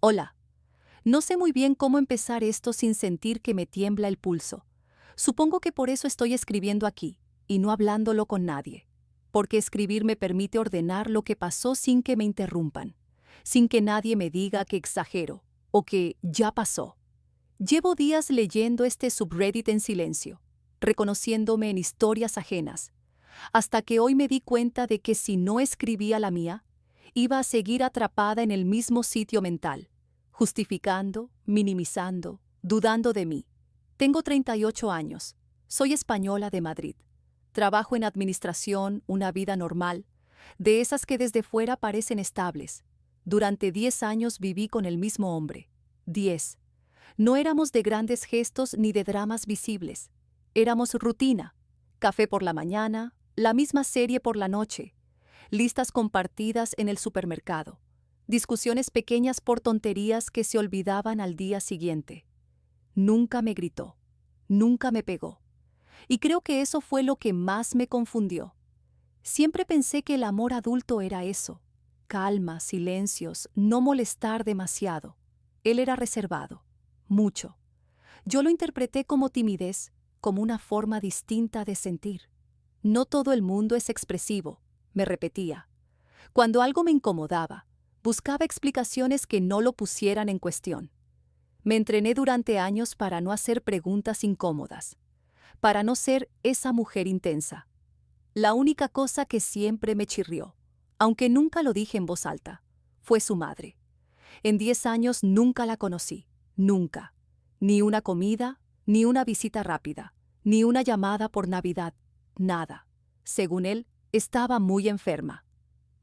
Hola. No sé muy bien cómo empezar esto sin sentir que me tiembla el pulso. Supongo que por eso estoy escribiendo aquí, y no hablándolo con nadie. Porque escribir me permite ordenar lo que pasó sin que me interrumpan, sin que nadie me diga que exagero, o que ya pasó. Llevo días leyendo este subreddit en silencio, reconociéndome en historias ajenas, hasta que hoy me di cuenta de que si no escribía la mía, iba a seguir atrapada en el mismo sitio mental, justificando, minimizando, dudando de mí. Tengo 38 años, soy española de Madrid. Trabajo en administración, una vida normal, de esas que desde fuera parecen estables. Durante 10 años viví con el mismo hombre. 10. No éramos de grandes gestos ni de dramas visibles. Éramos rutina. Café por la mañana, la misma serie por la noche, listas compartidas en el supermercado, discusiones pequeñas por tonterías que se olvidaban al día siguiente. Nunca me gritó, nunca me pegó. Y creo que eso fue lo que más me confundió. Siempre pensé que el amor adulto era eso: calma, silencios, no molestar demasiado. Él era reservado, mucho. Yo lo interpreté como timidez, como una forma distinta de sentir. No todo el mundo es expresivo, me repetía. Cuando algo me incomodaba, buscaba explicaciones que no lo pusieran en cuestión. Me entrené durante años para no hacer preguntas incómodas, para no ser esa mujer intensa. La única cosa que siempre me chirrió, aunque nunca lo dije en voz alta, fue su madre. En 10 años nunca la conocí, nunca. Ni una comida, ni una visita rápida, ni una llamada por Navidad, nada. Según él, estaba muy enferma.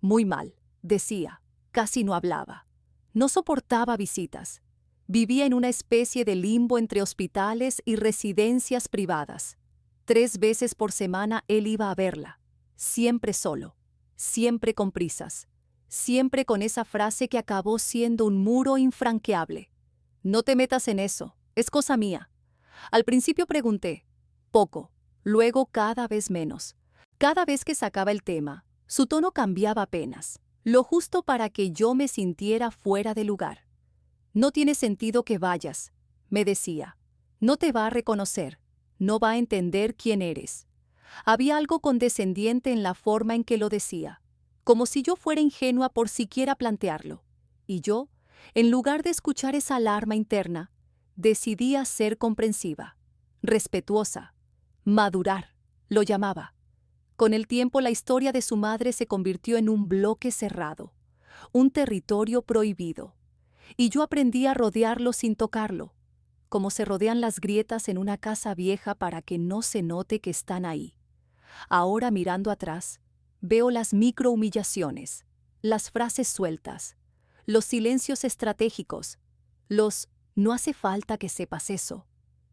Muy mal, decía, casi no hablaba. No soportaba visitas. Vivía en una especie de limbo entre hospitales y residencias privadas. 3 veces por semana él iba a verla, siempre solo, siempre con prisas, siempre con esa frase que acabó siendo un muro infranqueable. No te metas en eso, es cosa mía. Al principio pregunté, poco, luego cada vez menos. Cada vez que sacaba el tema, su tono cambiaba apenas, lo justo para que yo me sintiera fuera de lugar. No tiene sentido que vayas, me decía. No te va a reconocer, no va a entender quién eres. Había algo condescendiente en la forma en que lo decía, como si yo fuera ingenua por siquiera plantearlo. Y yo, en lugar de escuchar esa alarma interna, decidía ser comprensiva, respetuosa, madurar, lo llamaba. Con el tiempo la historia de su madre se convirtió en un bloque cerrado, un territorio prohibido, y yo aprendí a rodearlo sin tocarlo, como se rodean las grietas en una casa vieja para que no se note que están ahí. Ahora, mirando atrás, veo las microhumillaciones, las frases sueltas, los silencios estratégicos, los "no hace falta que sepas eso",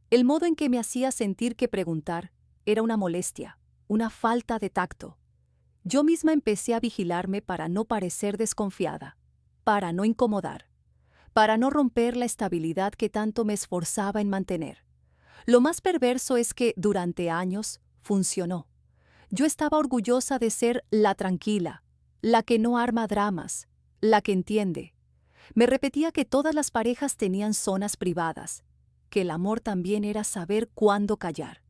el modo en que me hacía sentir que preguntar era una molestia, una falta de tacto. Yo misma empecé a vigilarme para no parecer desconfiada, para no incomodar, para no romper la estabilidad que tanto me esforzaba en mantener. Lo más perverso es que, durante años, funcionó. Yo estaba orgullosa de ser la tranquila, la que no arma dramas, la que entiende. Me repetía que todas las parejas tenían zonas privadas, que el amor también era saber cuándo callar.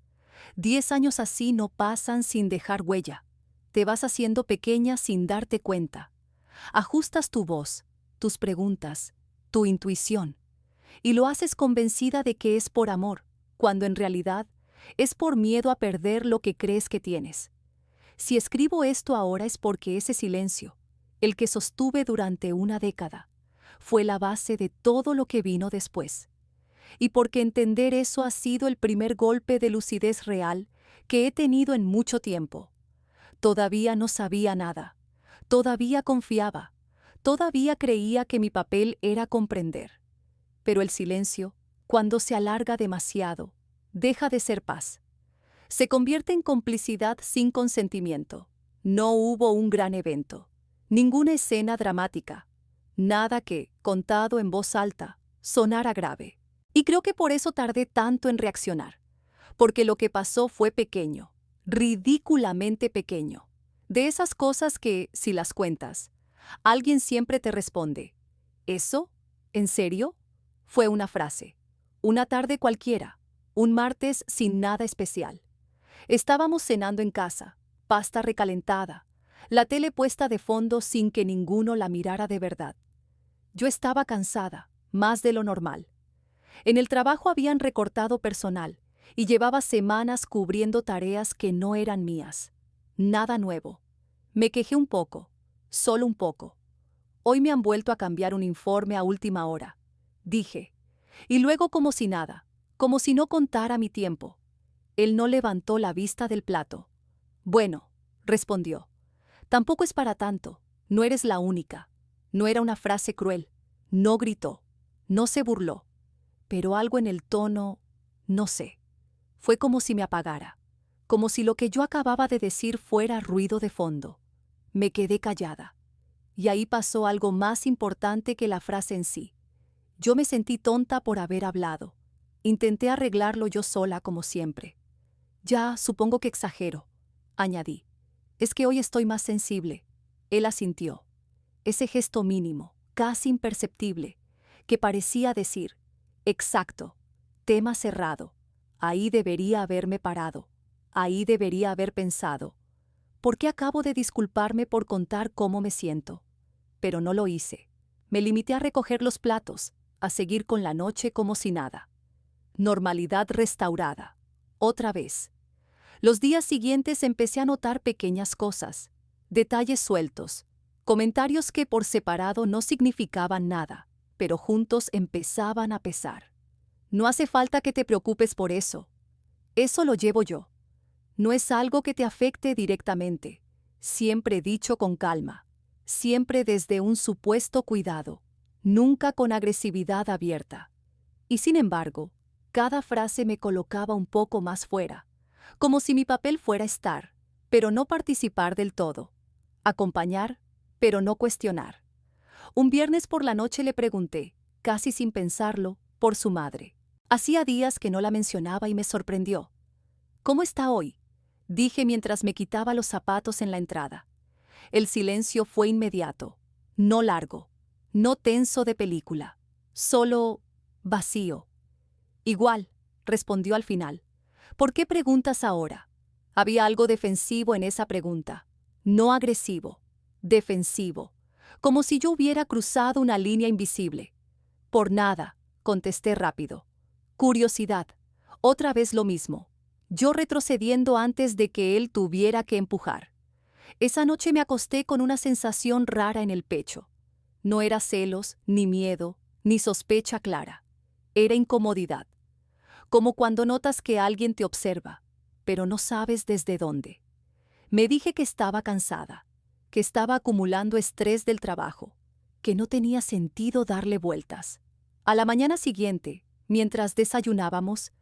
10 años así no pasan sin dejar huella. Te vas haciendo pequeña sin darte cuenta. Ajustas tu voz, tus preguntas, tu intuición, y lo haces convencida de que es por amor, cuando en realidad es por miedo a perder lo que crees que tienes. Si escribo esto ahora es porque ese silencio, el que sostuve durante una década, fue la base de todo lo que vino después. Y porque entender eso ha sido el primer golpe de lucidez real que he tenido en mucho tiempo. Todavía no sabía nada, todavía confiaba, todavía creía que mi papel era comprender. Pero el silencio, cuando se alarga demasiado, deja de ser paz. Se convierte en complicidad sin consentimiento. No hubo un gran evento, ninguna escena dramática, nada que, contado en voz alta, sonara grave. Y creo que por eso tardé tanto en reaccionar, porque lo que pasó fue pequeño, ridículamente pequeño. De esas cosas que, si las cuentas, alguien siempre te responde, ¿eso? ¿En serio? Fue una frase. Una tarde cualquiera, un martes sin nada especial. Estábamos cenando en casa, pasta recalentada, la tele puesta de fondo sin que ninguno la mirara de verdad. Yo estaba cansada, más de lo normal. En el trabajo habían recortado personal y llevaba semanas cubriendo tareas que no eran mías. Nada nuevo. Me quejé un poco, solo un poco. Hoy me han vuelto a cambiar un informe a última hora, dije. Y luego como si nada, como si no contara mi tiempo. Él no levantó la vista del plato. Bueno, respondió. Tampoco es para tanto, no eres la única. No era una frase cruel, no gritó, no se burló. Pero algo en el tono, no sé. Fue como si me apagara, como si lo que yo acababa de decir fuera ruido de fondo. Me quedé callada. Y ahí pasó algo más importante que la frase en sí. Yo me sentí tonta por haber hablado. Intenté arreglarlo yo sola como siempre. Ya, supongo que exagero, añadí. Es que hoy estoy más sensible. Él asintió. Ese gesto mínimo, casi imperceptible, que parecía decir, exacto, tema cerrado. Ahí debería haberme parado. Ahí debería haber pensado. ¿Por qué acabo de disculparme por contar cómo me siento? Pero no lo hice. Me limité a recoger los platos, a seguir con la noche como si nada. Normalidad restaurada. Otra vez. Los días siguientes empecé a notar pequeñas cosas, detalles sueltos, comentarios que por separado no significaban nada, pero juntos empezaban a pesar. No hace falta que te preocupes por eso. Eso lo llevo yo. No es algo que te afecte directamente, siempre dicho con calma, siempre desde un supuesto cuidado, nunca con agresividad abierta. Y sin embargo, cada frase me colocaba un poco más fuera, como si mi papel fuera estar, pero no participar del todo, acompañar, pero no cuestionar. Un viernes por la noche le pregunté, casi sin pensarlo, por su madre. Hacía días que no la mencionaba y me sorprendió. ¿Cómo está hoy?, dije mientras me quitaba los zapatos en la entrada. El silencio fue inmediato, no largo, no tenso de película, solo vacío. Igual, respondió al final. ¿Por qué preguntas ahora? Había algo defensivo en esa pregunta. No agresivo, defensivo, como si yo hubiera cruzado una línea invisible. Por nada, contesté rápido. Curiosidad, otra vez lo mismo. Yo retrocediendo antes de que él tuviera que empujar. Esa noche me acosté con una sensación rara en el pecho. No era celos, ni miedo, ni sospecha clara. Era incomodidad. Como cuando notas que alguien te observa, pero no sabes desde dónde. Me dije que estaba cansada, que estaba acumulando estrés del trabajo, que no tenía sentido darle vueltas. A la mañana siguiente, mientras desayunábamos,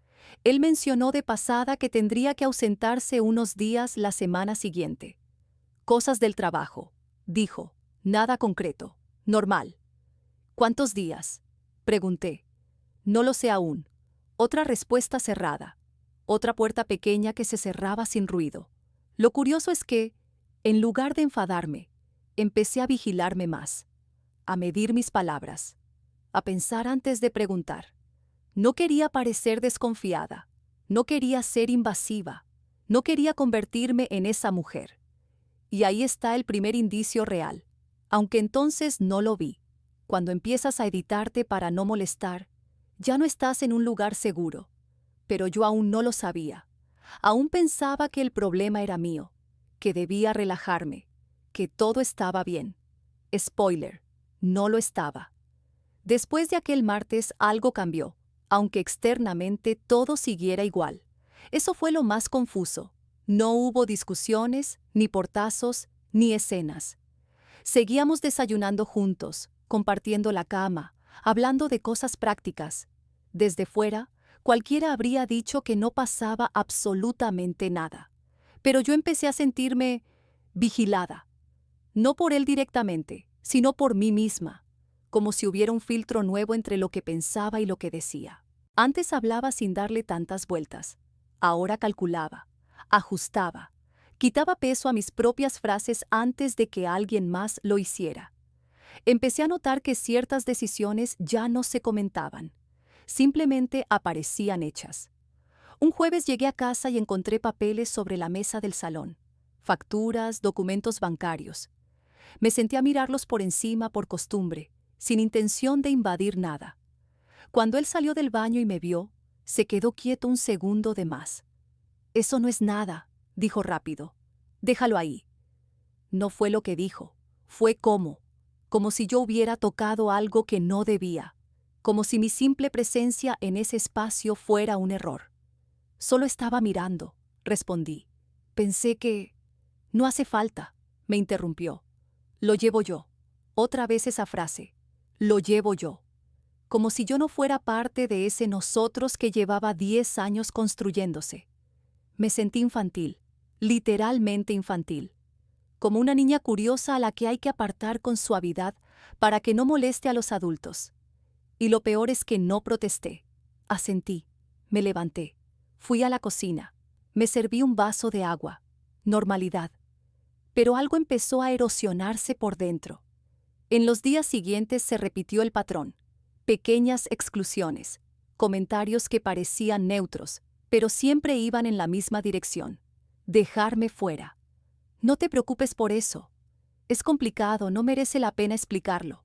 él mencionó de pasada que tendría que ausentarse unos días la semana siguiente. Cosas del trabajo, dijo, nada concreto, normal. ¿Cuántos días?, pregunté. No lo sé aún. Otra respuesta cerrada. Otra puerta pequeña que se cerraba sin ruido. Lo curioso es que, en lugar de enfadarme, empecé a vigilarme más, a medir mis palabras, a pensar antes de preguntar. No quería parecer desconfiada, no quería ser invasiva, no quería convertirme en esa mujer. Y ahí está el primer indicio real, aunque entonces no lo vi. Cuando empiezas a editarte para no molestar, ya no estás en un lugar seguro. Pero yo aún no lo sabía. Aún pensaba que el problema era mío, que debía relajarme, que todo estaba bien. Spoiler, no lo estaba. Después de aquel martes algo cambió, aunque externamente todo siguiera igual. Eso fue lo más confuso. No hubo discusiones, ni portazos, ni escenas. Seguíamos desayunando juntos, compartiendo la cama, hablando de cosas prácticas. Desde fuera, cualquiera habría dicho que no pasaba absolutamente nada. Pero yo empecé a sentirme vigilada. No por él directamente, sino por mí misma, como si hubiera un filtro nuevo entre lo que pensaba y lo que decía. Antes hablaba sin darle tantas vueltas. Ahora calculaba, ajustaba, quitaba peso a mis propias frases antes de que alguien más lo hiciera. Empecé a notar que ciertas decisiones ya no se comentaban, simplemente aparecían hechas. Un jueves llegué a casa y encontré papeles sobre la mesa del salón, facturas, documentos bancarios. Me senté a mirarlos por encima por costumbre, sin intención de invadir nada. Cuando él salió del baño y me vio, se quedó quieto un segundo de más. «Eso no es nada», dijo rápido. «Déjalo ahí». No fue lo que dijo, fue como si yo hubiera tocado algo que no debía, como si mi simple presencia en ese espacio fuera un error. «Solo estaba mirando», respondí. «Pensé que...» «No hace falta», me interrumpió. «Lo llevo yo». Otra vez esa frase. «Lo llevo yo». Como si yo no fuera parte de ese nosotros que llevaba 10 años construyéndose. Me sentí infantil, literalmente infantil, como una niña curiosa a la que hay que apartar con suavidad para que no moleste a los adultos. Y lo peor es que no protesté. Asentí, me levanté, fui a la cocina, me serví un vaso de agua. Normalidad. Pero algo empezó a erosionarse por dentro. En los días siguientes se repitió el patrón. Pequeñas exclusiones, comentarios que parecían neutros, pero siempre iban en la misma dirección. Dejarme fuera. «No te preocupes por eso. Es complicado, no merece la pena explicarlo.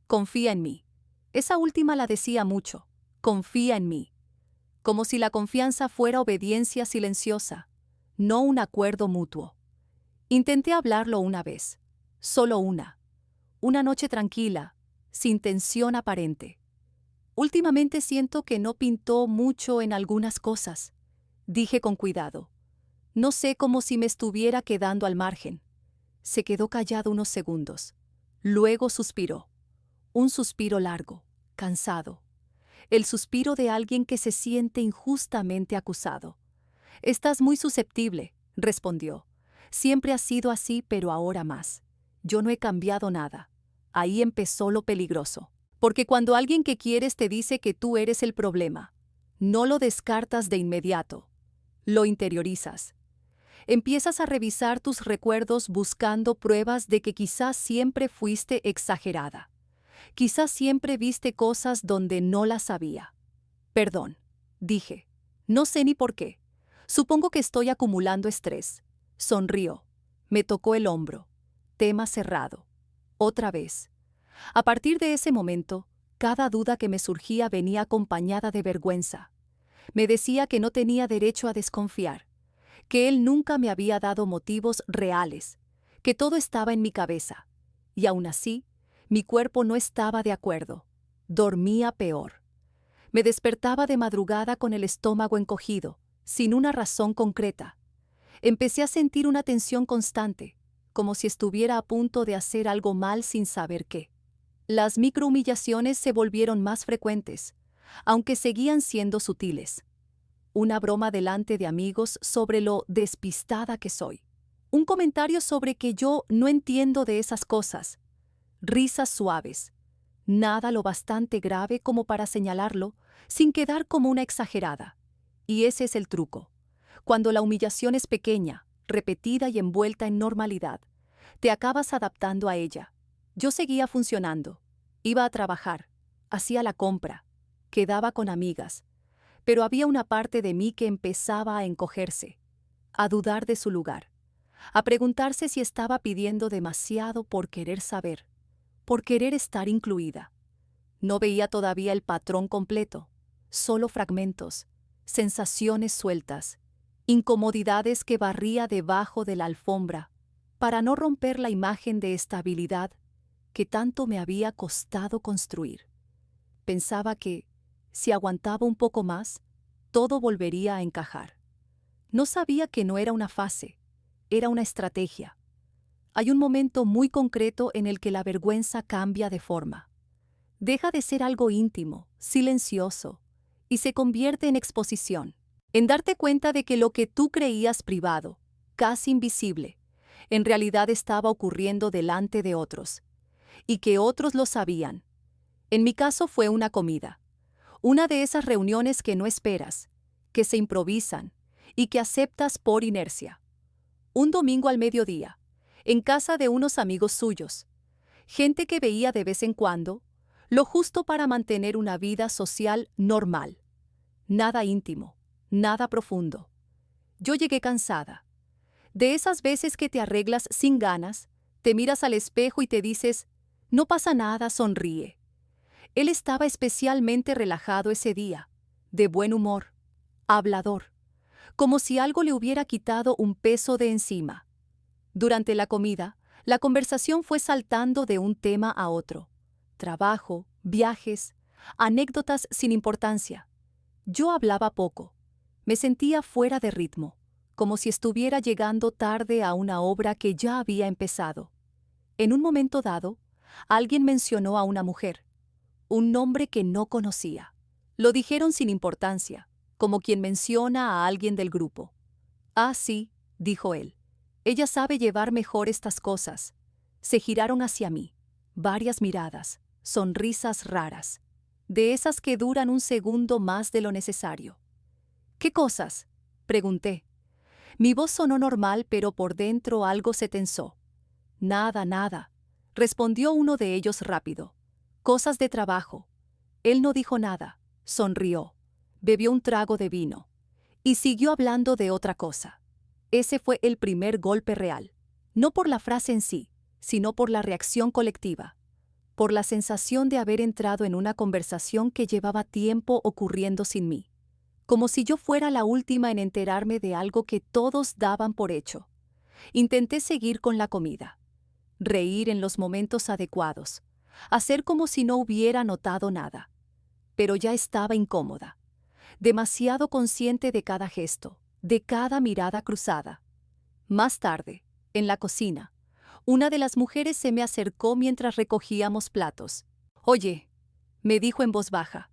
Confía en mí». Esa última la decía mucho. Confía en mí. Como si la confianza fuera obediencia silenciosa, no un acuerdo mutuo. Intenté hablarlo una vez. Solo una. Una noche tranquila, sin tensión aparente. «Últimamente siento que no pintó mucho en algunas cosas», dije con cuidado. No sé, como si me estuviera quedando al margen. Se quedó callado unos segundos. Luego suspiró. Un suspiro largo, cansado. El suspiro de alguien que se siente injustamente acusado. «Estás muy susceptible», respondió. «Siempre has sido así, pero ahora más. Yo no he cambiado nada». Ahí empezó lo peligroso. Porque cuando alguien que quieres te dice que tú eres el problema, no lo descartas de inmediato. Lo interiorizas. Empiezas a revisar tus recuerdos buscando pruebas de que quizás siempre fuiste exagerada. Quizás siempre viste cosas donde no las había. «Perdón», dije. «No sé ni por qué. Supongo que estoy acumulando estrés». Sonrió. Me tocó el hombro. Tema cerrado. Otra vez. A partir de ese momento, cada duda que me surgía venía acompañada de vergüenza. Me decía que no tenía derecho a desconfiar, que él nunca me había dado motivos reales, que todo estaba en mi cabeza. Y aún así, mi cuerpo no estaba de acuerdo. Dormía peor. Me despertaba de madrugada con el estómago encogido, sin una razón concreta. Empecé a sentir una tensión constante, como si estuviera a punto de hacer algo mal sin saber qué. Las microhumillaciones se volvieron más frecuentes, aunque seguían siendo sutiles. Una broma delante de amigos sobre lo despistada que soy. Un comentario sobre que yo no entiendo de esas cosas. Risas suaves. Nada lo bastante grave como para señalarlo, sin quedar como una exagerada. Y ese es el truco. Cuando la humillación es pequeña, repetida y envuelta en normalidad, te acabas adaptando a ella. Yo seguía funcionando. Iba a trabajar, hacía la compra, quedaba con amigas, pero había una parte de mí que empezaba a encogerse, a dudar de su lugar, a preguntarse si estaba pidiendo demasiado por querer saber, por querer estar incluida. No veía todavía el patrón completo, solo fragmentos, sensaciones sueltas, incomodidades que barría debajo de la alfombra para no romper la imagen de estabilidad que tanto me había costado construir. Pensaba que, si aguantaba un poco más, todo volvería a encajar. No sabía que no era una fase, era una estrategia. Hay un momento muy concreto en el que la vergüenza cambia de forma. Deja de ser algo íntimo, silencioso, y se convierte en exposición, en darte cuenta de que lo que tú creías privado, casi invisible, en realidad estaba ocurriendo delante de otros, y que otros lo sabían. En mi caso fue una comida, una de esas reuniones que no esperas, que se improvisan y que aceptas por inercia. Un domingo al mediodía, en casa de unos amigos suyos. gente que veía de vez en cuando, lo justo para mantener una vida social normal. Nada íntimo, nada profundo. Yo llegué cansada. De esas veces que te arreglas sin ganas, te miras al espejo y te dices, no pasa nada, sonríe. Él estaba especialmente relajado ese día, de buen humor, hablador, como si algo le hubiera quitado un peso de encima. Durante la comida, la conversación fue saltando de un tema a otro. Trabajo, viajes, anécdotas sin importancia. Yo hablaba poco. Me sentía fuera de ritmo, como si estuviera llegando tarde a una obra que ya había empezado. En un momento dado, alguien mencionó a una mujer, un nombre que no conocía. Lo dijeron sin importancia, como quien menciona a alguien del grupo. Ah, sí, dijo él. Ella sabe llevar mejor estas cosas. Se giraron hacia mí. Varias miradas, sonrisas raras, de esas que duran un segundo más de lo necesario. ¿Qué cosas?, pregunté. Mi voz sonó normal, pero por dentro algo se tensó. Nada, nada, respondió uno de ellos rápido. Cosas de trabajo. Él no dijo nada, sonrió, bebió un trago de vino y siguió hablando de otra cosa. Ese fue el primer golpe real, no por la frase en sí, sino por la reacción colectiva, por la sensación de haber entrado en una conversación que llevaba tiempo ocurriendo sin mí, como si yo fuera la última en enterarme de algo que todos daban por hecho. Intenté seguir con la comida, reír en los momentos adecuados, hacer como si no hubiera notado nada. Pero ya estaba incómoda, demasiado consciente de cada gesto, de cada mirada cruzada. Más tarde, en la cocina, una de las mujeres se me acercó mientras recogíamos platos. «Oye», me dijo en voz baja,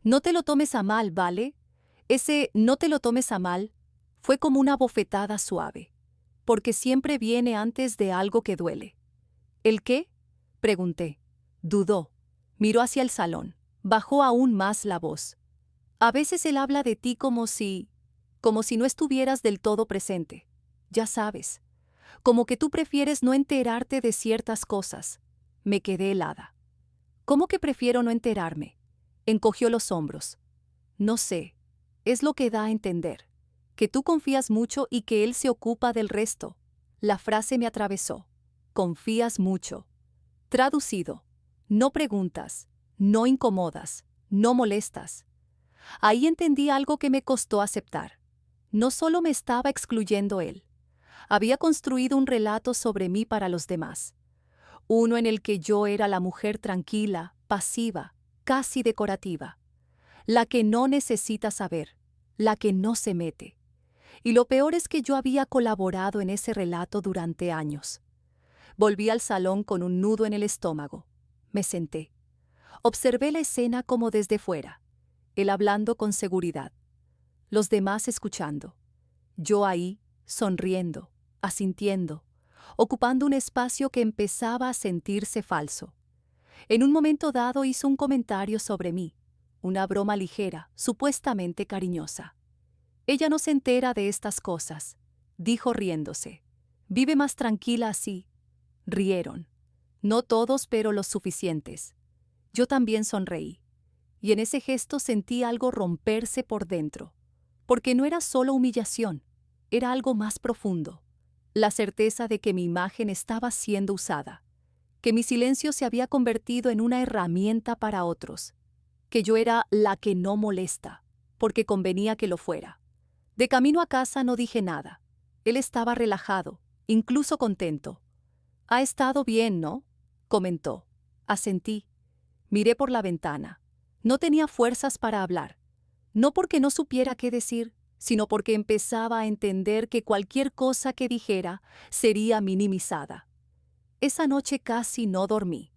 «no te lo tomes a mal, ¿vale? Ese no te lo tomes a mal fue como una bofetada suave, porque siempre viene antes de algo que duele». «¿El qué?», pregunté. Dudó, miró hacia el salón, bajó aún más la voz. «A veces él habla de ti como si no estuvieras del todo presente. Ya sabes, como que tú prefieres no enterarte de ciertas cosas». Me quedé helada. «¿Cómo que prefiero no enterarme?», encogió los hombros. «No sé, es lo que da a entender, que tú confías mucho y que él se ocupa del resto». La frase me atravesó. Confías mucho. Traducido, no preguntas, no incomodas, no molestas. Ahí entendí algo que me costó aceptar. No solo me estaba excluyendo él. Había construido un relato sobre mí para los demás. Uno en el que yo era la mujer tranquila, pasiva, casi decorativa. La que no necesita saber, la que no se mete. Y lo peor es que yo había colaborado en ese relato durante años. Volví al salón con un nudo en el estómago. Me senté. Observé la escena como desde fuera, él hablando con seguridad, los demás escuchando, yo ahí, sonriendo, asintiendo, ocupando un espacio que empezaba a sentirse falso. En un momento dado hizo un comentario sobre mí, una broma ligera, supuestamente cariñosa. «Ella no se entera de estas cosas», dijo riéndose. «Vive más tranquila así». Rieron. No todos, pero los suficientes. Yo también sonreí. Y en ese gesto sentí algo romperse por dentro. Porque no era solo humillación, era algo más profundo. La certeza de que mi imagen estaba siendo usada. Que mi silencio se había convertido en una herramienta para otros. Que yo era la que no molesta, porque convenía que lo fuera. De camino a casa no dije nada. Él estaba relajado, incluso contento. «Ha estado bien, ¿no?», comentó. Asentí. Miré por la ventana. No tenía fuerzas para hablar. No porque no supiera qué decir, sino porque empezaba a entender que cualquier cosa que dijera sería minimizada. Esa noche casi no dormí.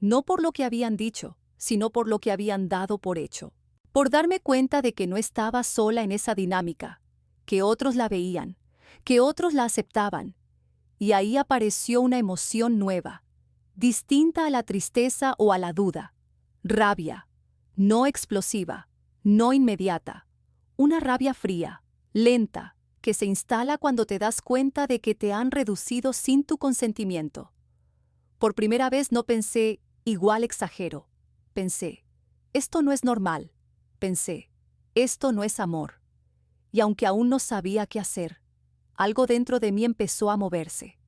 No por lo que habían dicho, sino por lo que habían dado por hecho. Por darme cuenta de que no estaba sola en esa dinámica, que otros la veían, que otros la aceptaban. Y ahí apareció una emoción nueva, distinta a la tristeza o a la duda. Rabia, no explosiva, no inmediata. Una rabia fría, lenta, que se instala cuando te das cuenta de que te han reducido sin tu consentimiento. Por primera vez no pensé, igual exagero. Pensé, esto no es normal. Pensé, esto no es amor. Y aunque aún no sabía qué hacer, algo dentro de mí empezó a moverse.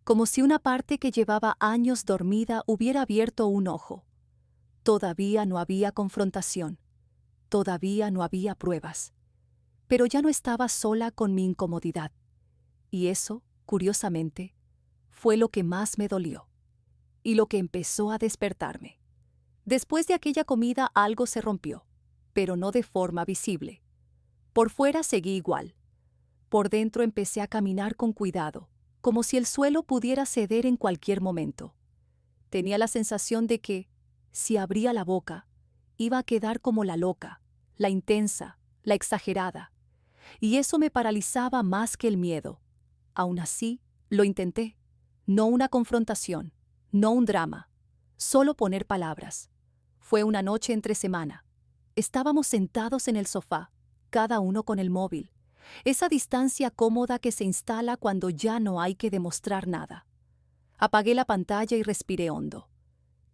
Como si una parte que llevaba años dormida hubiera abierto un ojo. Todavía no había confrontación. Todavía no había pruebas. Pero ya no estaba sola con mi incomodidad. Y eso, curiosamente, fue lo que más me dolió. Y lo que empezó a despertarme. Después de aquella comida algo se rompió, pero no de forma visible. Por fuera seguí igual. Por dentro empecé a caminar con cuidado, como si el suelo pudiera ceder en cualquier momento. Tenía la sensación de que, si abría la boca, iba a quedar como la loca, la intensa, la exagerada. Y eso me paralizaba más que el miedo. Aún así, lo intenté. No una confrontación, no un drama, solo poner palabras. Fue una noche entre semana. Estábamos sentados en el sofá, cada uno con el móvil. Esa distancia cómoda que se instala cuando ya no hay que demostrar nada. Apagué la pantalla y respiré hondo.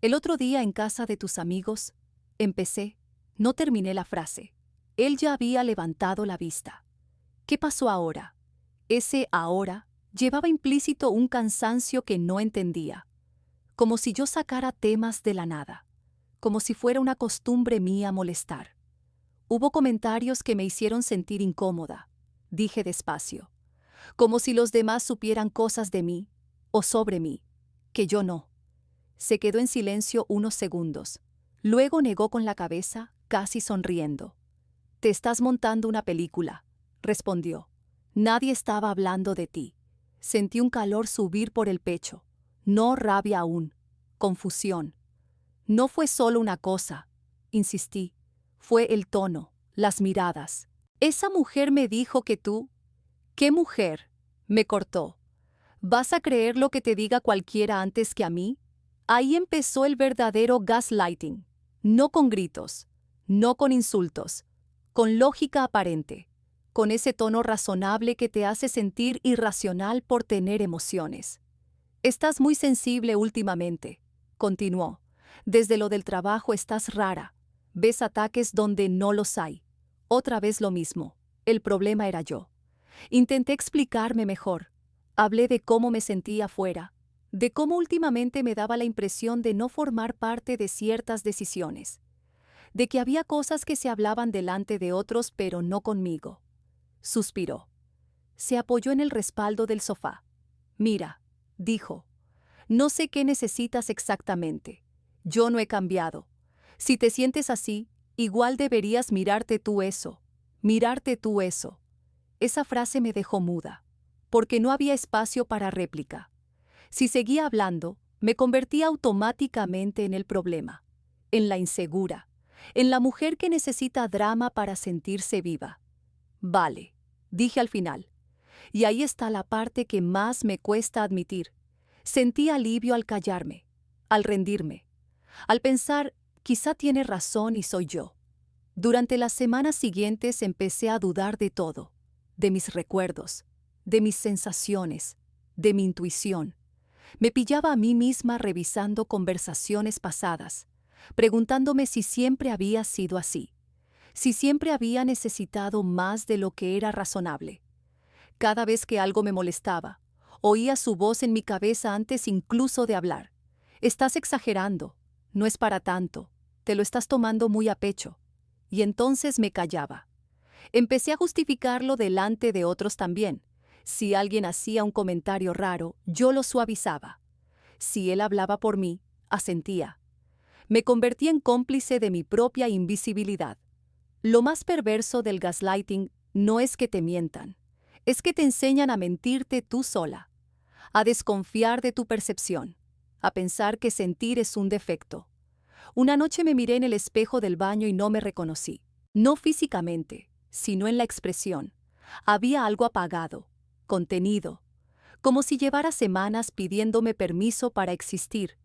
El otro día en casa de tus amigos, empecé, no terminé la frase. Él ya había levantado la vista. ¿Qué pasó ahora? Ese ahora llevaba implícito un cansancio que no entendía, como si yo sacara temas de la nada, como si fuera una costumbre mía molestar. Hubo comentarios que me hicieron sentir incómoda, dije despacio, como si los demás supieran cosas de mí o sobre mí, que yo no. Se quedó en silencio unos segundos, luego negó con la cabeza, casi sonriendo. Te estás montando una película, respondió. Nadie estaba hablando de ti. Sentí un calor subir por el pecho. No rabia aún, confusión. No fue solo una cosa, insistí. Fue el tono, las miradas. Esa mujer me dijo que tú... ¿Qué mujer? Me cortó. ¿Vas a creer lo que te diga cualquiera antes que a mí? Ahí empezó el verdadero gaslighting. No con gritos, no con insultos, con lógica aparente, con ese tono razonable que te hace sentir irracional por tener emociones. Estás muy sensible últimamente, continuó. Desde lo del trabajo estás rara. Ves ataques donde no los hay. Otra vez lo mismo. El problema era yo. Intenté explicarme mejor. Hablé de cómo me sentía afuera, de cómo últimamente me daba la impresión de no formar parte de ciertas decisiones, de que había cosas que se hablaban delante de otros pero no conmigo. Suspiró. Se apoyó en el respaldo del sofá. Mira, dijo, no sé qué necesitas exactamente. Yo no he cambiado. Si te sientes así, igual deberías mirarte tú eso. Mirarte tú eso. Esa frase me dejó muda, porque no había espacio para réplica. Si seguía hablando, me convertía automáticamente en el problema, en la insegura, en la mujer que necesita drama para sentirse viva. Vale, dije al final. Y ahí está la parte que más me cuesta admitir. Sentí alivio al callarme, al rendirme, al pensar, quizá tiene razón y soy yo. Durante las semanas siguientes empecé a dudar de todo, de mis recuerdos, de mis sensaciones, de mi intuición. Me pillaba a mí misma revisando conversaciones pasadas, preguntándome si siempre había sido así, si siempre había necesitado más de lo que era razonable. Cada vez que algo me molestaba, oía su voz en mi cabeza antes incluso de hablar. Estás exagerando, no es para tanto, te lo estás tomando muy a pecho. Y entonces me callaba. Empecé a justificarlo delante de otros también. Si alguien hacía un comentario raro, yo lo suavizaba. Si él hablaba por mí, asentía. Me convertí en cómplice de mi propia invisibilidad. Lo más perverso del gaslighting no es que te mientan, es que te enseñan a mentirte tú sola, a desconfiar de tu percepción, a pensar que sentir es un defecto. Una noche me miré en el espejo del baño y no me reconocí. No físicamente, sino en la expresión. Había algo apagado, contenido, como si llevara semanas pidiéndome permiso para existir.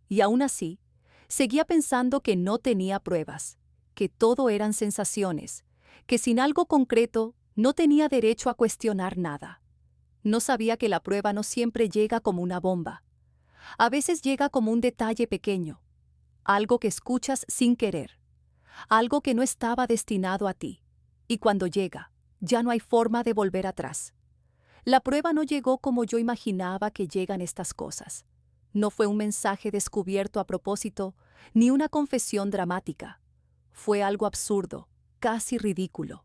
Y aún así, seguía pensando que no tenía pruebas, que todo eran sensaciones, que sin algo concreto no tenía derecho a cuestionar nada. No sabía que la prueba no siempre llega como una bomba. A veces llega como un detalle pequeño, algo que escuchas sin querer, algo que no estaba destinado a ti, y cuando llega, ya no hay forma de volver atrás. La prueba no llegó como yo imaginaba que llegan estas cosas. No fue un mensaje descubierto a propósito, ni una confesión dramática. Fue algo absurdo, casi ridículo.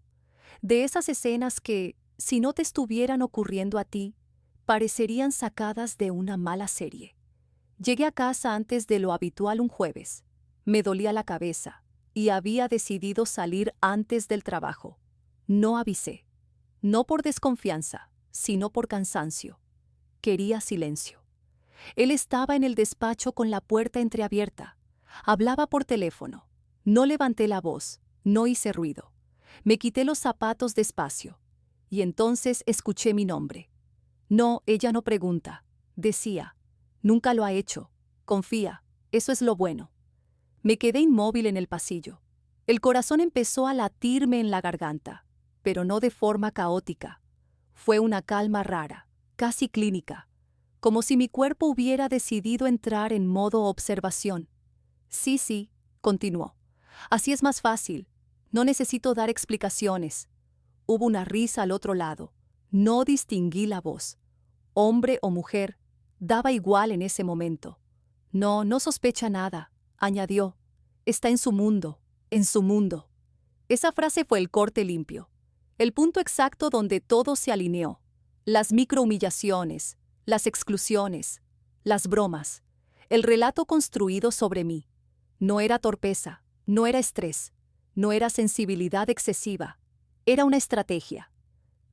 De esas escenas que, si no te estuvieran ocurriendo a ti, parecerían sacadas de una mala serie. Llegué a casa antes de lo habitual un jueves. Me dolía la cabeza y había decidido salir antes del trabajo. No avisé. No por desconfianza, sino por cansancio. Quería silencio. Él estaba en el despacho con la puerta entreabierta. Hablaba por teléfono. No levanté la voz, no hice ruido. Me quité los zapatos despacio. Y entonces escuché mi nombre. No, ella no pregunta. Decía, nunca lo ha hecho. Confía, eso es lo bueno. Me quedé inmóvil en el pasillo. El corazón empezó a latirme en la garganta, pero no de forma caótica. Fue una calma rara, casi clínica, como si mi cuerpo hubiera decidido entrar en modo observación. Sí, continuó. Así es más fácil. No necesito dar explicaciones. Hubo una risa al otro lado. No distinguí la voz. Hombre o mujer, daba igual en ese momento. No sospecha nada, añadió. Está en su mundo, en su mundo. Esa frase fue el corte limpio, el punto exacto donde todo se alineó. Las microhumillaciones, las exclusiones, las bromas, el relato construido sobre mí. No era torpeza, no era estrés, no era sensibilidad excesiva, era una estrategia.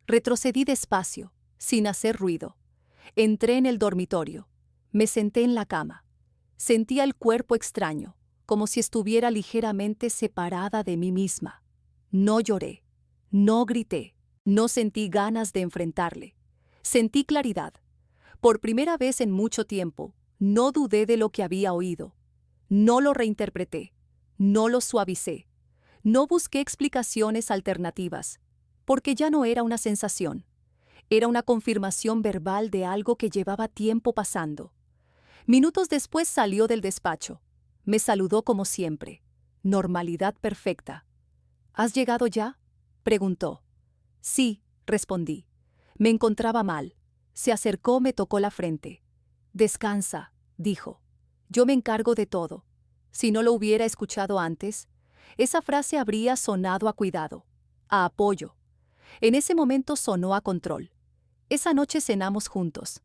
Retrocedí despacio, sin hacer ruido. Entré en el dormitorio. Me senté en la cama. Sentía el cuerpo extraño, como si estuviera ligeramente separada de mí misma. No lloré, no grité, no sentí ganas de enfrentarle. Sentí claridad. Por primera vez en mucho tiempo, no dudé de lo que había oído. No lo reinterpreté, no lo suavicé. No busqué explicaciones alternativas, porque ya no era una sensación. Era una confirmación verbal de algo que llevaba tiempo pasando. Minutos después salió del despacho. Me saludó como siempre. Normalidad perfecta. ¿Has llegado ya?, preguntó. Sí, respondí. Me encontraba mal. Se acercó, me tocó la frente. Descansa, dijo. Yo me encargo de todo. Si no lo hubiera escuchado antes, esa frase habría sonado a cuidado, a apoyo. En ese momento sonó a control. Esa noche cenamos juntos.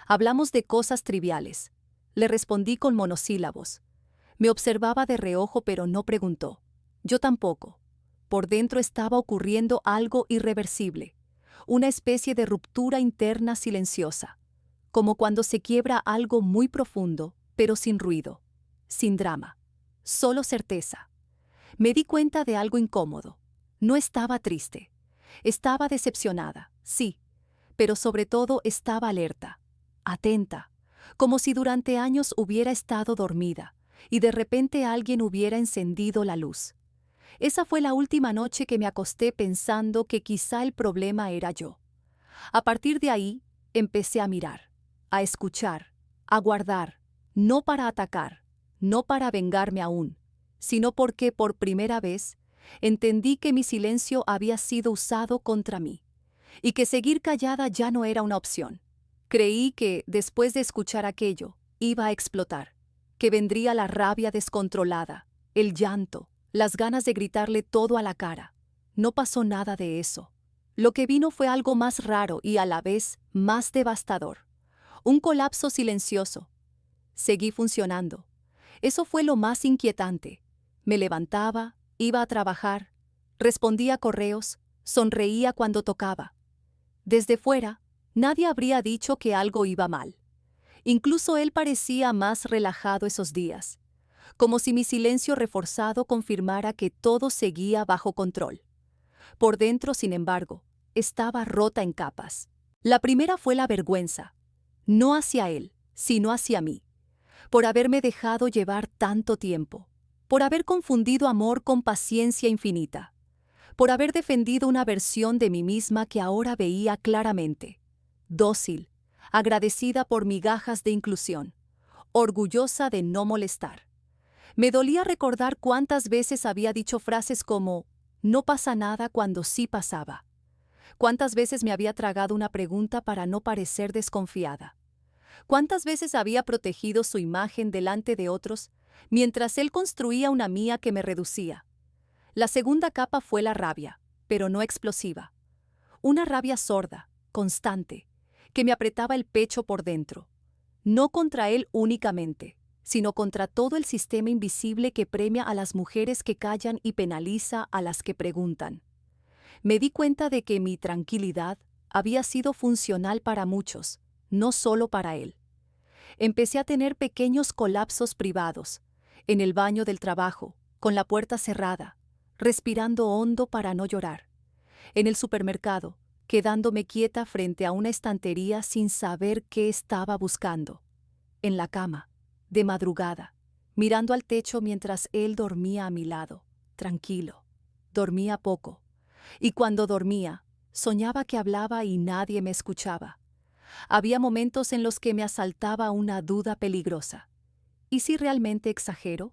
Hablamos de cosas triviales. Le respondí con monosílabos. Me observaba de reojo, pero no preguntó. Yo tampoco. Por dentro estaba ocurriendo algo irreversible, una especie de ruptura interna silenciosa, como cuando se quiebra algo muy profundo, pero sin ruido, sin drama, solo certeza. Me di cuenta de algo incómodo. No estaba triste. Estaba decepcionada, sí, pero sobre todo estaba alerta, atenta, como si durante años hubiera estado dormida y de repente alguien hubiera encendido la luz. Esa fue la última noche que me acosté pensando que quizá el problema era yo. A partir de ahí, empecé a mirar, a escuchar, a guardar, no para atacar, no para vengarme aún, sino porque por primera vez entendí que mi silencio había sido usado contra mí y que seguir callada ya no era una opción. Creí que, después de escuchar aquello, iba a explotar, que vendría la rabia descontrolada, el llanto, las ganas de gritarle todo a la cara. No pasó nada de eso. Lo que vino fue algo más raro y a la vez más devastador. Un colapso silencioso. Seguí funcionando. Eso fue lo más inquietante. Me levantaba, iba a trabajar, respondía a correos, sonreía cuando tocaba. Desde fuera, nadie habría dicho que algo iba mal. Incluso él parecía más relajado esos días, como si mi silencio reforzado confirmara que todo seguía bajo control. Por dentro, sin embargo, estaba rota en capas. La primera fue la vergüenza, no hacia él, sino hacia mí, por haberme dejado llevar tanto tiempo, por haber confundido amor con paciencia infinita, por haber defendido una versión de mí misma que ahora veía claramente, dócil, agradecida por migajas de inclusión, orgullosa de no molestar. Me dolía recordar cuántas veces había dicho frases como «no pasa nada» cuando sí pasaba. Cuántas veces me había tragado una pregunta para no parecer desconfiada. Cuántas veces había protegido su imagen delante de otros, mientras él construía una mía que me reducía. La segunda capa fue la rabia, pero no explosiva. Una rabia sorda, constante, que me apretaba el pecho por dentro. No contra él únicamente, sino contra todo el sistema invisible que premia a las mujeres que callan y penaliza a las que preguntan. Me di cuenta de que mi tranquilidad había sido funcional para muchos, no solo para él. Empecé a tener pequeños colapsos privados, en el baño del trabajo, con la puerta cerrada, respirando hondo para no llorar. En el supermercado, quedándome quieta frente a una estantería sin saber qué estaba buscando. En la cama, de madrugada, mirando al techo mientras él dormía a mi lado, tranquilo. Dormía poco. Y cuando dormía, soñaba que hablaba y nadie me escuchaba. Había momentos en los que me asaltaba una duda peligrosa. ¿Y si realmente exagero?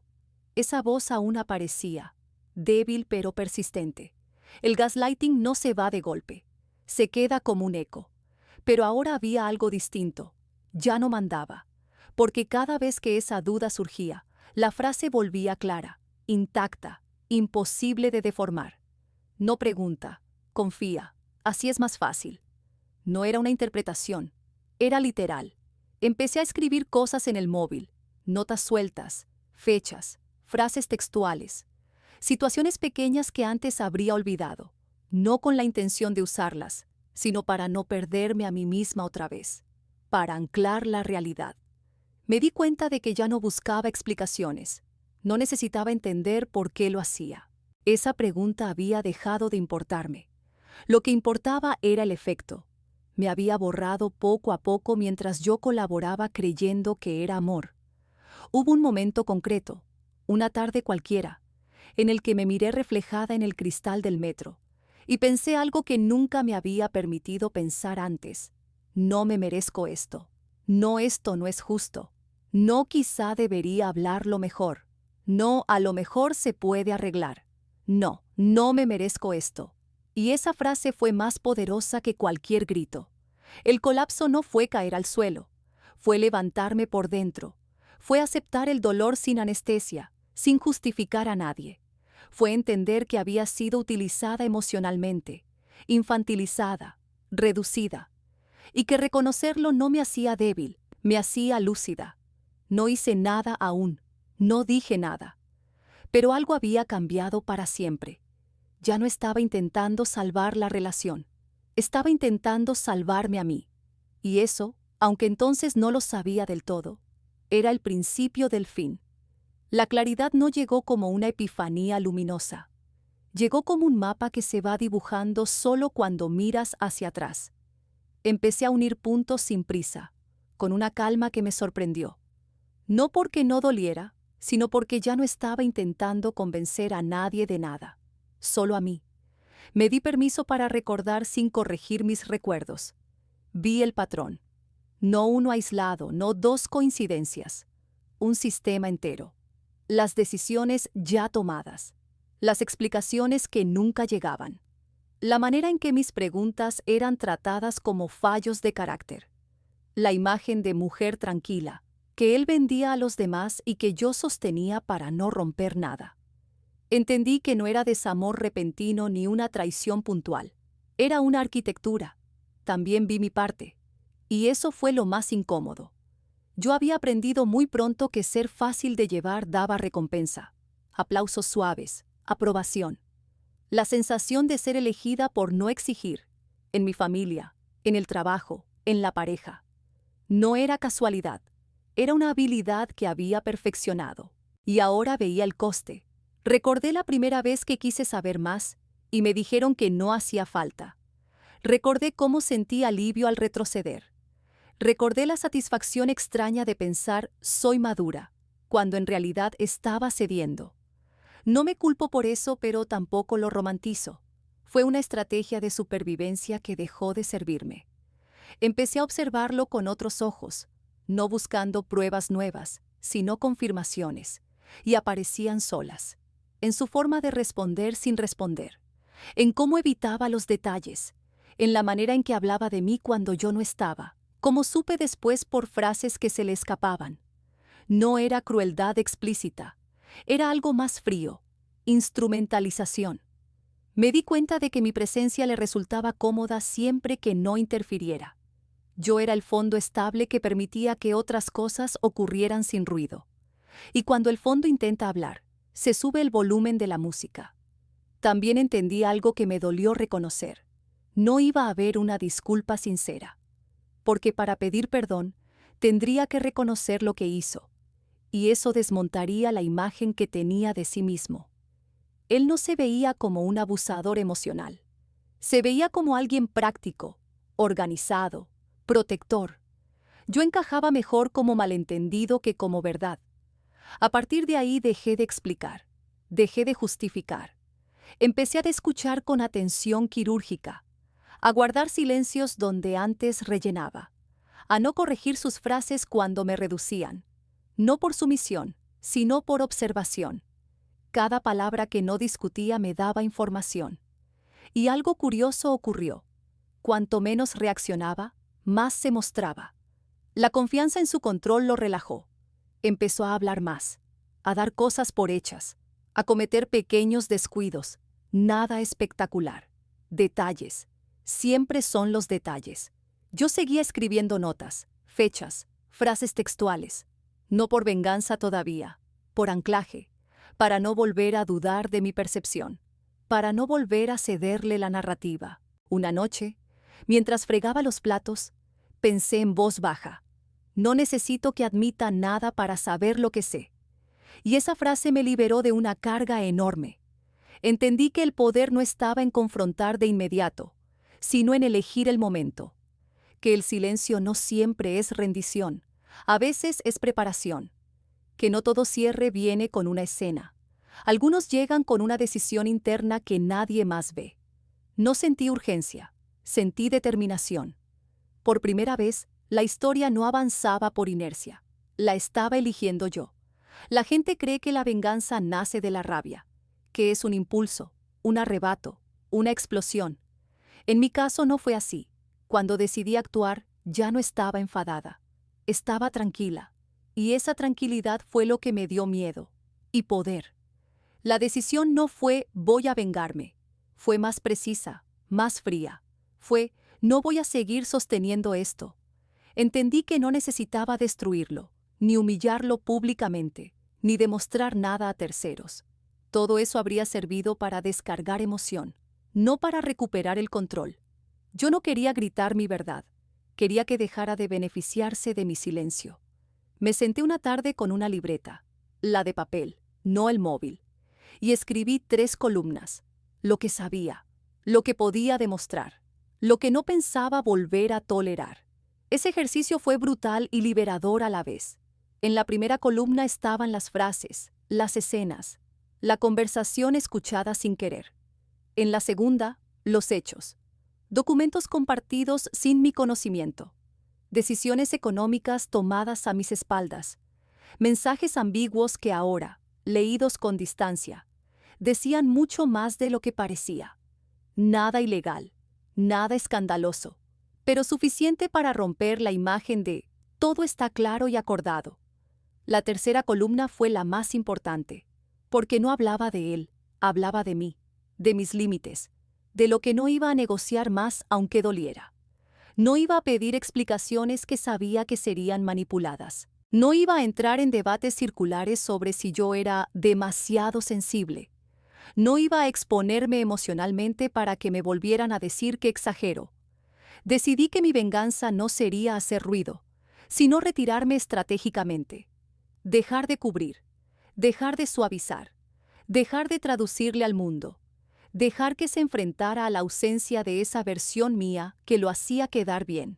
Esa voz aún aparecía, débil pero persistente. El gaslighting no se va de golpe, se queda como un eco. Pero ahora había algo distinto. Ya no mandaba, porque cada vez que esa duda surgía, la frase volvía clara, intacta, imposible de deformar. No pregunta, confía, así es más fácil. No era una interpretación, era literal. Empecé a escribir cosas en el móvil, notas sueltas, fechas, frases textuales, situaciones pequeñas que antes habría olvidado, no con la intención de usarlas, sino para no perderme a mí misma otra vez, para anclar la realidad. Me di cuenta de que ya no buscaba explicaciones, no necesitaba entender por qué lo hacía. Esa pregunta había dejado de importarme. Lo que importaba era el efecto. Me había borrado poco a poco mientras yo colaboraba creyendo que era amor. Hubo un momento concreto, una tarde cualquiera, en el que me miré reflejada en el cristal del metro y pensé algo que nunca me había permitido pensar antes. No me merezco esto. No, esto no es justo. No, quizá debería hablarlo mejor. No, a lo mejor se puede arreglar. No, no me merezco esto. Y esa frase fue más poderosa que cualquier grito. El colapso no fue caer al suelo, fue levantarme por dentro, fue aceptar el dolor sin anestesia, sin justificar a nadie. Fue entender que había sido utilizada emocionalmente, infantilizada, reducida, y que reconocerlo no me hacía débil, me hacía lúcida. No hice nada aún, no dije nada. Pero algo había cambiado para siempre. Ya no estaba intentando salvar la relación, estaba intentando salvarme a mí. Y eso, aunque entonces no lo sabía del todo, era el principio del fin. La claridad no llegó como una epifanía luminosa. Llegó como un mapa que se va dibujando solo cuando miras hacia atrás. Empecé a unir puntos sin prisa, con una calma que me sorprendió. No porque no doliera, sino porque ya no estaba intentando convencer a nadie de nada, solo a mí. Me di permiso para recordar sin corregir mis recuerdos. Vi el patrón. No uno aislado, no dos coincidencias. Un sistema entero. Las decisiones ya tomadas. Las explicaciones que nunca llegaban. La manera en que mis preguntas eran tratadas como fallos de carácter. La imagen de mujer tranquila, que él vendía a los demás y que yo sostenía para no romper nada. Entendí que no era desamor repentino ni una traición puntual. Era una arquitectura. También vi mi parte. Y eso fue lo más incómodo. Yo había aprendido muy pronto que ser fácil de llevar daba recompensa. Aplausos suaves, aprobación. La sensación de ser elegida por no exigir. En mi familia, en el trabajo, en la pareja. No era casualidad. Era una habilidad que había perfeccionado. Y ahora veía el coste. Recordé la primera vez que quise saber más y me dijeron que no hacía falta. Recordé cómo sentí alivio al retroceder. Recordé la satisfacción extraña de pensar «soy madura», cuando en realidad estaba cediendo. No me culpo por eso, pero tampoco lo romantizo. Fue una estrategia de supervivencia que dejó de servirme. Empecé a observarlo con otros ojos, no buscando pruebas nuevas, sino confirmaciones, y aparecían solas, en su forma de responder sin responder, en cómo evitaba los detalles, en la manera en que hablaba de mí cuando yo no estaba, como supe después por frases que se le escapaban. No era crueldad explícita, era algo más frío, instrumentalización. Me di cuenta de que mi presencia le resultaba cómoda siempre que no interfiriera. Yo era el fondo estable que permitía que otras cosas ocurrieran sin ruido. Y cuando el fondo intenta hablar, se sube el volumen de la música. También entendí algo que me dolió reconocer. No iba a haber una disculpa sincera, porque para pedir perdón tendría que reconocer lo que hizo, y eso desmontaría la imagen que tenía de sí mismo. Él no se veía como un abusador emocional. Se veía como alguien práctico, organizado, protector. Yo encajaba mejor como malentendido que como verdad. A partir de ahí dejé de explicar, dejé de justificar. Empecé a escuchar con atención quirúrgica, a guardar silencios donde antes rellenaba, a no corregir sus frases cuando me reducían, no por sumisión, sino por observación. Cada palabra que no discutía me daba información. Y algo curioso ocurrió. Cuanto menos reaccionaba, más se mostraba. La confianza en su control lo relajó. Empezó a hablar más, a dar cosas por hechas, a cometer pequeños descuidos. Nada espectacular. Detalles. Siempre son los detalles. Yo seguía escribiendo notas, fechas, frases textuales. No por venganza todavía, por anclaje, para no volver a dudar de mi percepción, para no volver a cederle la narrativa. Una noche, mientras fregaba los platos, pensé en voz baja: no necesito que admita nada para saber lo que sé. Y esa frase me liberó de una carga enorme. Entendí que el poder no estaba en confrontar de inmediato, sino en elegir el momento. Que el silencio no siempre es rendición, a veces es preparación. Que no todo cierre viene con una escena. Algunos llegan con una decisión interna que nadie más ve. No sentí urgencia, sentí determinación. Por primera vez, la historia no avanzaba por inercia. La estaba eligiendo yo. La gente cree que la venganza nace de la rabia, que es un impulso, un arrebato, una explosión. En mi caso no fue así. Cuando decidí actuar, ya no estaba enfadada. Estaba tranquila. Y esa tranquilidad fue lo que me dio miedo y poder. La decisión no fue voy a vengarme. Fue más precisa, más fría. Fue no voy a seguir sosteniendo esto. Entendí que no necesitaba destruirlo, ni humillarlo públicamente, ni demostrar nada a terceros. Todo eso habría servido para descargar emoción, no para recuperar el control. Yo no quería gritar mi verdad. Quería que dejara de beneficiarse de mi silencio. Me senté una tarde con una libreta, la de papel, no el móvil, y escribí 3 columnas: lo que sabía, lo que podía demostrar, lo que no pensaba volver a tolerar. Ese ejercicio fue brutal y liberador a la vez. En la primera columna estaban las frases, las escenas, la conversación escuchada sin querer. En la segunda, los hechos, documentos compartidos sin mi conocimiento. Decisiones económicas tomadas a mis espaldas, mensajes ambiguos que ahora, leídos con distancia, decían mucho más de lo que parecía. Nada ilegal, nada escandaloso, pero suficiente para romper la imagen de todo está claro y acordado. La tercera columna fue la más importante, porque no hablaba de él, hablaba de mí, de mis límites, de lo que no iba a negociar más aunque doliera. No iba a pedir explicaciones que sabía que serían manipuladas. No iba a entrar en debates circulares sobre si yo era demasiado sensible. No iba a exponerme emocionalmente para que me volvieran a decir que exagero. Decidí que mi venganza no sería hacer ruido, sino retirarme estratégicamente. Dejar de cubrir, dejar de suavizar, dejar de traducirle al mundo. Dejar que se enfrentara a la ausencia de esa versión mía que lo hacía quedar bien.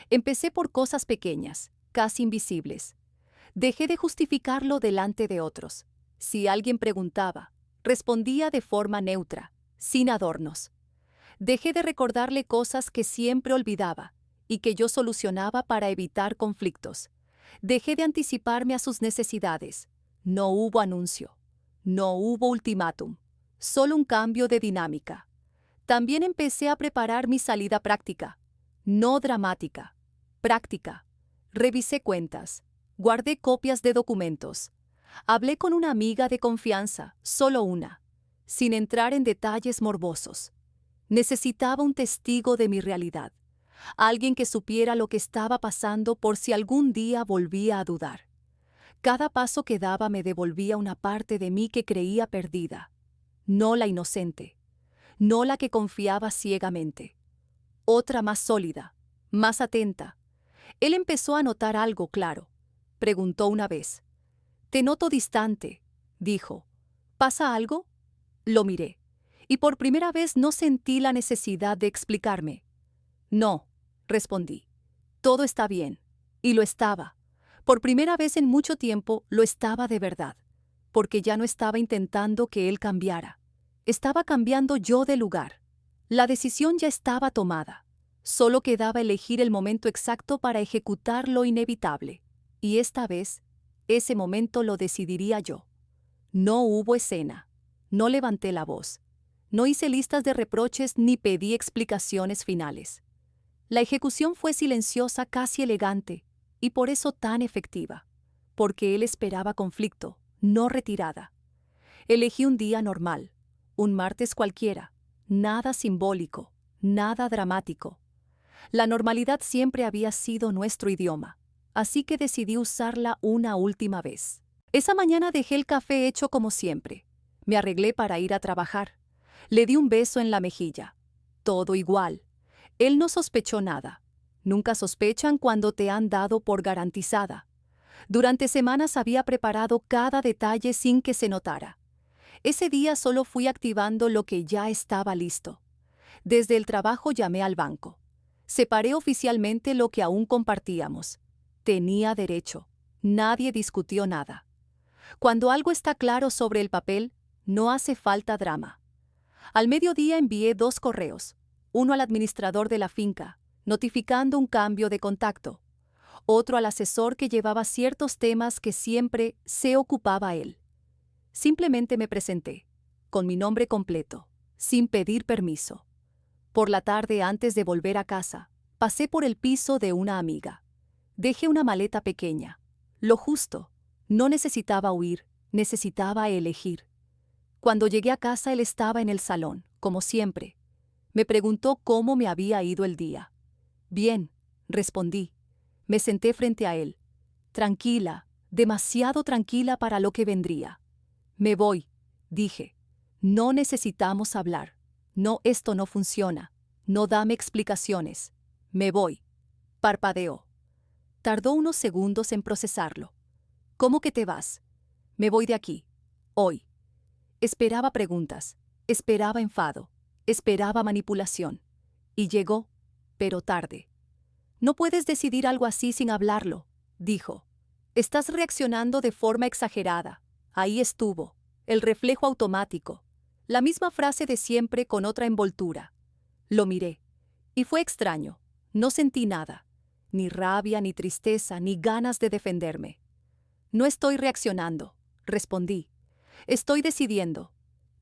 Empecé por cosas pequeñas, casi invisibles. Dejé de justificarlo delante de otros. Si alguien preguntaba, respondía de forma neutra, sin adornos. Dejé de recordarle cosas que siempre olvidaba y que yo solucionaba para evitar conflictos. Dejé de anticiparme a sus necesidades. No hubo anuncio. No hubo ultimátum. Solo un cambio de dinámica. También empecé a preparar mi salida práctica. No dramática. Práctica. Revisé cuentas. Guardé copias de documentos. Hablé con una amiga de confianza, solo una, sin entrar en detalles morbosos. Necesitaba un testigo de mi realidad. Alguien que supiera lo que estaba pasando por si algún día volvía a dudar. Cada paso que daba me devolvía una parte de mí que creía perdida. No la inocente, no la que confiaba ciegamente. Otra más sólida, más atenta. Él empezó a notar algo claro. Preguntó una vez. «Te noto distante», dijo. «¿Pasa algo?» Lo miré, y por primera vez no sentí la necesidad de explicarme. «No», respondí. «Todo está bien». Y lo estaba. Por primera vez en mucho tiempo lo estaba de verdad, porque ya no estaba intentando que él cambiara. Estaba cambiando yo de lugar. La decisión ya estaba tomada. Solo quedaba elegir el momento exacto para ejecutar lo inevitable. Y esta vez, ese momento lo decidiría yo. No hubo escena. No levanté la voz. No hice listas de reproches ni pedí explicaciones finales. La ejecución fue silenciosa, casi elegante, y por eso tan efectiva, porque él esperaba conflicto, no retirada. Elegí un día normal, un martes cualquiera, nada simbólico, nada dramático. La normalidad siempre había sido nuestro idioma, así que decidí usarla una última vez. Esa mañana dejé el café hecho como siempre. Me arreglé para ir a trabajar. Le di un beso en la mejilla. Todo igual. Él no sospechó nada. Nunca sospechan cuando te han dado por garantizada. Durante semanas había preparado cada detalle sin que se notara. Ese día solo fui activando lo que ya estaba listo. Desde el trabajo llamé al banco. Separé oficialmente lo que aún compartíamos. Tenía derecho. Nadie discutió nada. Cuando algo está claro sobre el papel, no hace falta drama. Al mediodía envié 2 correos, uno al administrador de la finca, notificando un cambio de contacto, otro al asesor que llevaba ciertos temas que siempre se ocupaba él. Simplemente me presenté, con mi nombre completo, sin pedir permiso. Por la tarde, antes de volver a casa, pasé por el piso de una amiga. Dejé una maleta pequeña, lo justo. No necesitaba huir, necesitaba elegir. Cuando llegué a casa, él estaba en el salón, como siempre. Me preguntó cómo me había ido el día. Bien, respondí. Me senté frente a él. Tranquila, demasiado tranquila para lo que vendría. Me voy, dije. No necesitamos hablar. No, esto no funciona. No dame explicaciones. Me voy. Parpadeó. Tardó unos segundos en procesarlo. ¿Cómo que te vas? Me voy de aquí. Hoy. Esperaba preguntas, esperaba enfado, esperaba manipulación. Y llegó, pero tarde. No puedes decidir algo así sin hablarlo, dijo. Estás reaccionando de forma exagerada. Ahí estuvo, el reflejo automático. La misma frase de siempre con otra envoltura. Lo miré. Y fue extraño. No sentí nada. Ni rabia, ni tristeza, ni ganas de defenderme. No estoy reaccionando, respondí. Estoy decidiendo.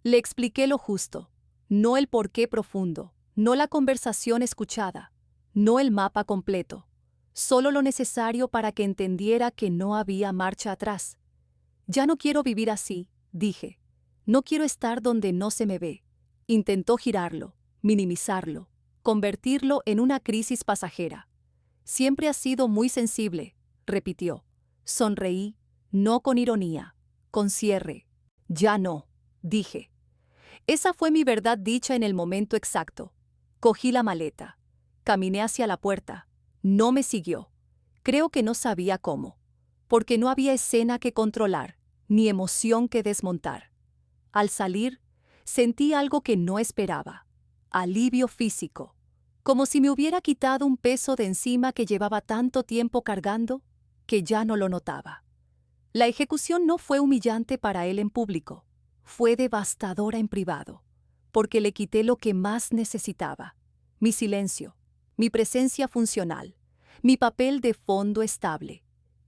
Le expliqué lo justo, no el porqué profundo, no la conversación escuchada, no el mapa completo, solo lo necesario para que entendiera que no había marcha atrás. Ya no quiero vivir así, dije. No quiero estar donde no se me ve. Intentó girarlo, minimizarlo, convertirlo en una crisis pasajera. Siempre has sido muy sensible, repitió. Sonreí, no con ironía, con cierre. Ya no, dije. Esa fue mi verdad dicha en el momento exacto. Cogí la maleta. Caminé hacia la puerta. No me siguió. Creo que no sabía cómo, porque no había escena que controlar, ni emoción que desmontar. Al salir, sentí algo que no esperaba. Alivio físico, como si me hubiera quitado un peso de encima que llevaba tanto tiempo cargando, que ya no lo notaba. La ejecución no fue humillante para él en público, fue devastadora en privado, porque le quité lo que más necesitaba: mi silencio, mi presencia funcional, mi papel de fondo estable.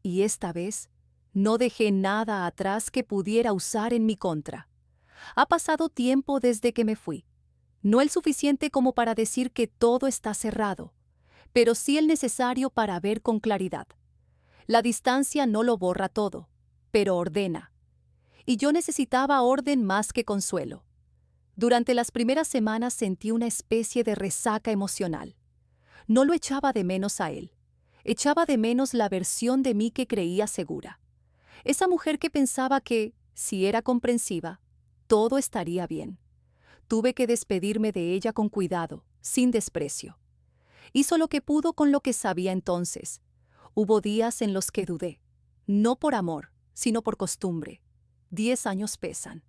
Y esta vez, no dejé nada atrás que pudiera usar en mi contra. Ha pasado tiempo desde que me fui. No el suficiente como para decir que todo está cerrado, pero sí el necesario para ver con claridad. La distancia no lo borra todo, pero ordena. Y yo necesitaba orden más que consuelo. Durante las primeras semanas sentí una especie de resaca emocional. No lo echaba de menos a él. Echaba de menos la versión de mí que creía segura. Esa mujer que pensaba que, si era comprensiva, todo estaría bien. Tuve que despedirme de ella con cuidado, sin desprecio. Hizo lo que pudo con lo que sabía entonces. Hubo días en los que dudé, no por amor, sino por costumbre. 10 años pesan.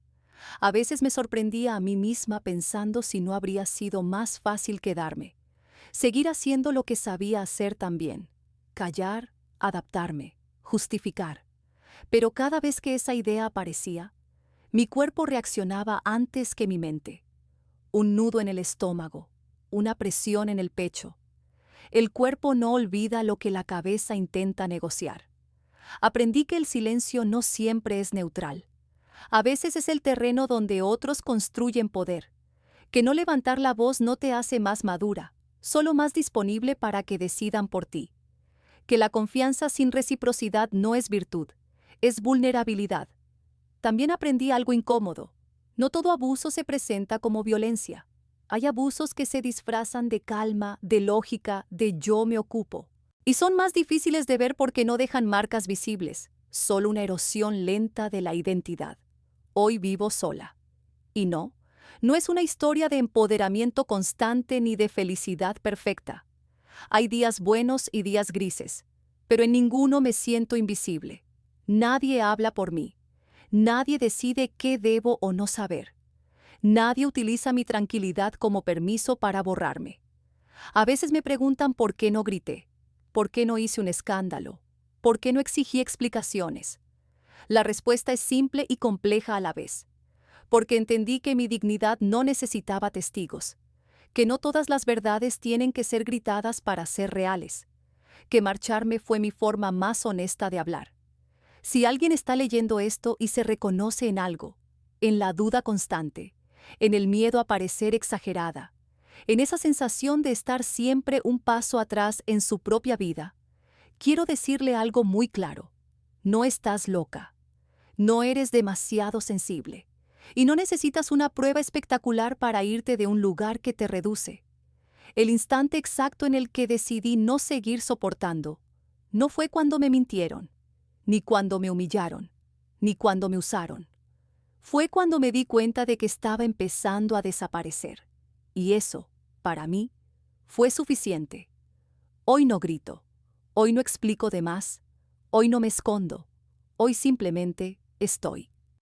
A veces me sorprendía a mí misma pensando si no habría sido más fácil quedarme. Seguir haciendo lo que sabía hacer también. Callar, adaptarme, justificar. Pero cada vez que esa idea aparecía, mi cuerpo reaccionaba antes que mi mente. Un nudo en el estómago, una presión en el pecho. El cuerpo no olvida lo que la cabeza intenta negociar. Aprendí que el silencio no siempre es neutral. A veces es el terreno donde otros construyen poder. Que no levantar la voz no te hace más madura, solo más disponible para que decidan por ti. Que la confianza sin reciprocidad no es virtud, es vulnerabilidad. También aprendí algo incómodo. No todo abuso se presenta como violencia. Hay abusos que se disfrazan de calma, de lógica, de yo me ocupo. Y son más difíciles de ver porque no dejan marcas visibles, solo una erosión lenta de la identidad. Hoy vivo sola. Y no es una historia de empoderamiento constante ni de felicidad perfecta. Hay días buenos y días grises, pero en ninguno me siento invisible. Nadie habla por mí. Nadie decide qué debo o no saber. Nadie utiliza mi tranquilidad como permiso para borrarme. A veces me preguntan por qué no grité, por qué no hice un escándalo, por qué no exigí explicaciones. La respuesta es simple y compleja a la vez, porque entendí que mi dignidad no necesitaba testigos, que no todas las verdades tienen que ser gritadas para ser reales, que marcharme fue mi forma más honesta de hablar. Si alguien está leyendo esto y se reconoce en algo, en la duda constante, en el miedo a parecer exagerada, en esa sensación de estar siempre un paso atrás en su propia vida, quiero decirle algo muy claro. No estás loca. No eres demasiado sensible. Y no necesitas una prueba espectacular para irte de un lugar que te reduce. El instante exacto en el que decidí no seguir soportando, no fue cuando me mintieron, ni cuando me humillaron, ni cuando me usaron. Fue cuando me di cuenta de que estaba empezando a desaparecer. Y eso, para mí, fue suficiente. Hoy no grito, hoy no explico de más, hoy no me escondo, hoy simplemente estoy.